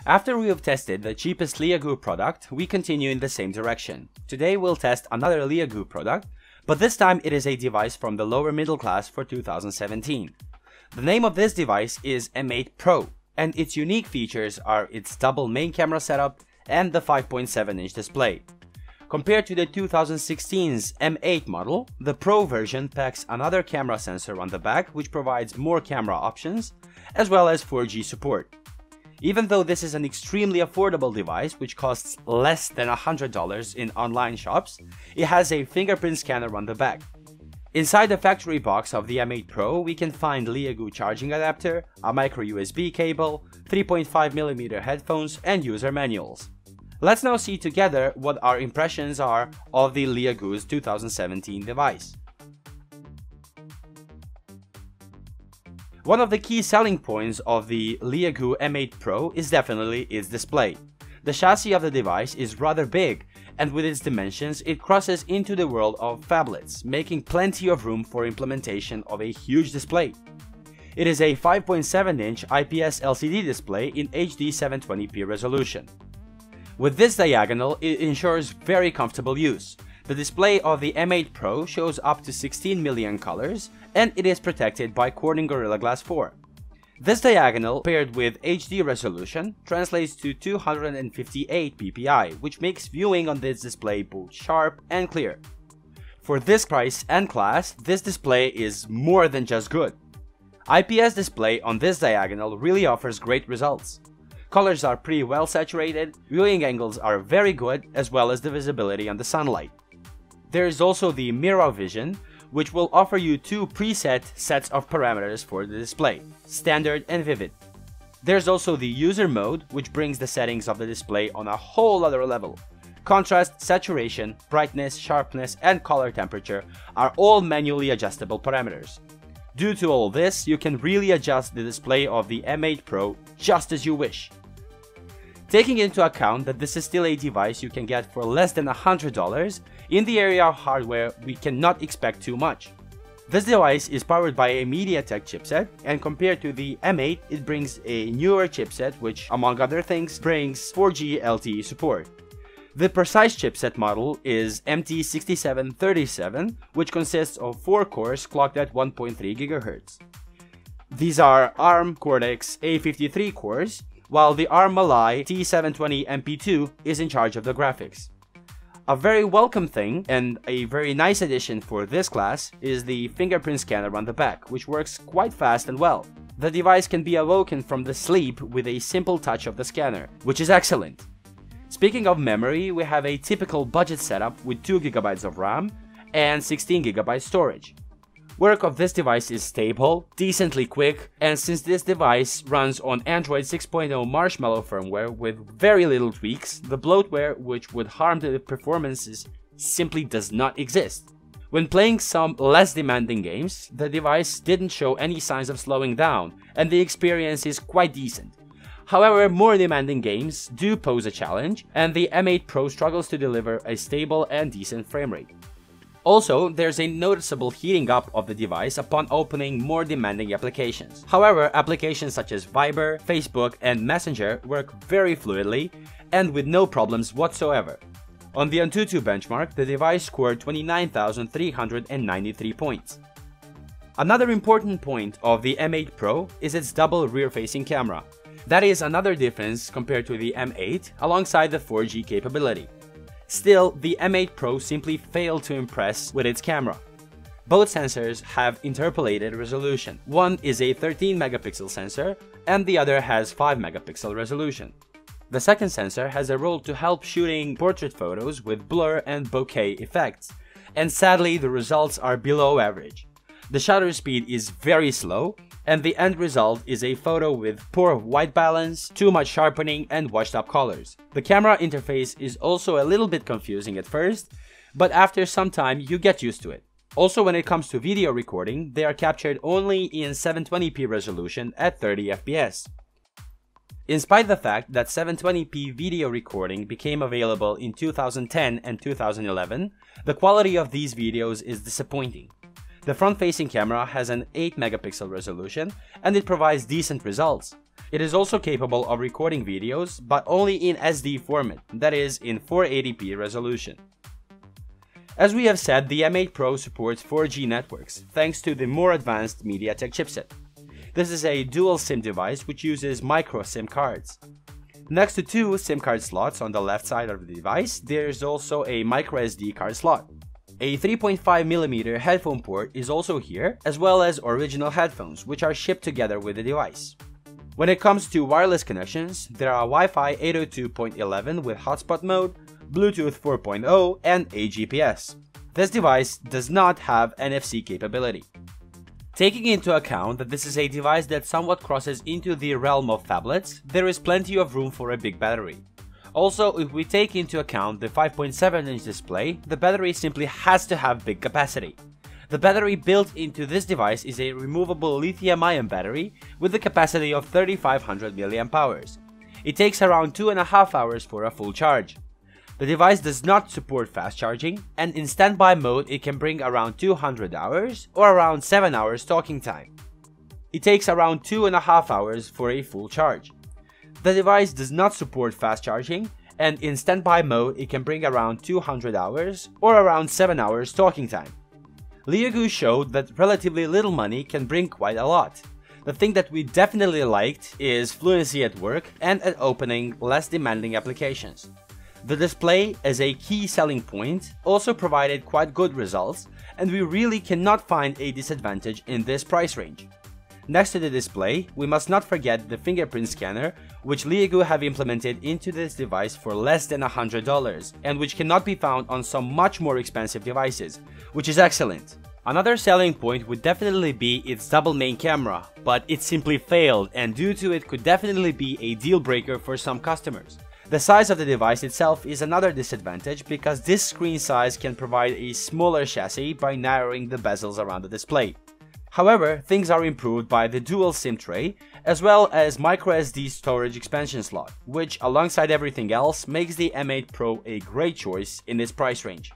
After we have tested the cheapest Leagoo product, we continue in the same direction. Today we'll test another Leagoo product, but this time it is a device from the lower middle class for 2017. The name of this device is M8 Pro, and its unique features are its double main camera setup and the 5.7-inch display. Compared to the 2016's M8 model, the Pro version packs another camera sensor on the back which provides more camera options, as well as 4G support. Even though this is an extremely affordable device which costs less than $100 in online shops, it has a fingerprint scanner on the back. Inside the factory box of the M8 Pro, we can find Leagoo charging adapter, a micro USB cable, 3.5mm headphones, and user manuals. Let's now see together what our impressions are of the Leagoo's 2017 device. One of the key selling points of the Leagoo M8 Pro is definitely its display. The chassis of the device is rather big, and with its dimensions it crosses into the world of phablets, making plenty of room for implementation of a huge display. It is a 5.7-inch IPS LCD display in HD 720p resolution. With this diagonal, it ensures very comfortable use. The display of the M8 Pro shows up to 16 million colors, and it is protected by Corning Gorilla Glass 4. This diagonal, paired with HD resolution, translates to 258 ppi, which makes viewing on this display both sharp and clear. For this price and class, this display is more than just good. IPS display on this diagonal really offers great results. Colors are pretty well saturated, viewing angles are very good, as well as the visibility on the sunlight. There is also the Mirror Vision, which will offer you two preset sets of parameters for the display, standard and vivid. There's also the user mode, which brings the settings of the display on a whole other level. Contrast, saturation, brightness, sharpness, and color temperature are all manually adjustable parameters. Due to all this, you can really adjust the display of the M8 Pro just as you wish. Taking into account that this is still a device you can get for less than $100, in the area of hardware we cannot expect too much. This device is powered by a MediaTek chipset, and compared to the M8 it brings a newer chipset which, among other things, brings 4G LTE support. The precise chipset model is MT6737, which consists of 4 cores clocked at 1.3 GHz. These are ARM Cortex A53 cores, while the ARM Mali T720 MP2 is in charge of the graphics. A very welcome thing, and a very nice addition for this class, is the fingerprint scanner on the back, which works quite fast and well. The device can be awoken from the sleep with a simple touch of the scanner, which is excellent. Speaking of memory, we have a typical budget setup with 2 GB of RAM and 16 GB storage. Work of this device is stable, decently quick, and since this device runs on Android 6.0 Marshmallow firmware with very little tweaks, the bloatware which would harm the performances simply does not exist. When playing some less demanding games, the device didn't show any signs of slowing down, and the experience is quite decent. However, more demanding games do pose a challenge, and the M8 Pro struggles to deliver a stable and decent frame rate. Also, there's a noticeable heating up of the device upon opening more demanding applications. However, applications such as Viber, Facebook, and Messenger work very fluidly and with no problems whatsoever. On the Antutu benchmark, the device scored 29,393 points. Another important point of the M8 Pro is its double rear-facing camera. That is another difference compared to the M8 alongside the 4G capability. Still, the M8 Pro simply failed to impress with its camera. Both sensors have interpolated resolution. One is a 13 megapixel sensor and the other has 5 megapixel resolution. The second sensor has a role to help shooting portrait photos with blur and bokeh effects, and sadly the results are below average. The shutter speed is very slow, and the end result is a photo with poor white balance, too much sharpening, and washed up colors. The camera interface is also a little bit confusing at first, but after some time you get used to it. Also, when it comes to video recording, they are captured only in 720p resolution at 30 FPS. In spite of the fact that 720p video recording became available in 2010 and 2011, the quality of these videos is disappointing. The front-facing camera has an 8 megapixel resolution and it provides decent results. It is also capable of recording videos, but only in SD format, that is, in 480p resolution. As we have said, the M8 Pro supports 4G networks, thanks to the more advanced MediaTek chipset. This is a dual SIM device which uses micro SIM cards. Next to two SIM card slots on the left side of the device, there is also a micro SD card slot. A 3.5mm headphone port is also here, as well as original headphones, which are shipped together with the device. When it comes to wireless connections, there are Wi-Fi 802.11 with hotspot mode, Bluetooth 4.0 and a GPS. This device does not have NFC capability. Taking into account that this is a device that somewhat crosses into the realm of phablets, there is plenty of room for a big battery. Also, if we take into account the 5.7-inch display, the battery simply has to have big capacity. The battery built into this device is a removable lithium-ion battery with a capacity of 3500 mAh. It takes around 2.5 hours for a full charge. The device does not support fast charging, and in standby mode it can bring around 200 hours or around 7 hours talking time. It takes around 2.5 hours for a full charge. The device does not support fast charging, and in standby mode it can bring around 200 hours or around 7 hours talking time. Leagoo showed that relatively little money can bring quite a lot. The thing that we definitely liked is fluency at work and at opening less demanding applications. The display, as a key selling point, also provided quite good results, and we really cannot find a disadvantage in this price range. Next to the display, we must not forget the fingerprint scanner, which Leagoo have implemented into this device for less than $100, and which cannot be found on some much more expensive devices, which is excellent. Another selling point would definitely be its double main camera, but it simply failed, and due to it could definitely be a deal breaker for some customers. The size of the device itself is another disadvantage because this screen size can provide a smaller chassis by narrowing the bezels around the display. However, things are improved by the dual SIM tray, as well as microSD storage expansion slot, which alongside everything else makes the M8 Pro a great choice in this price range.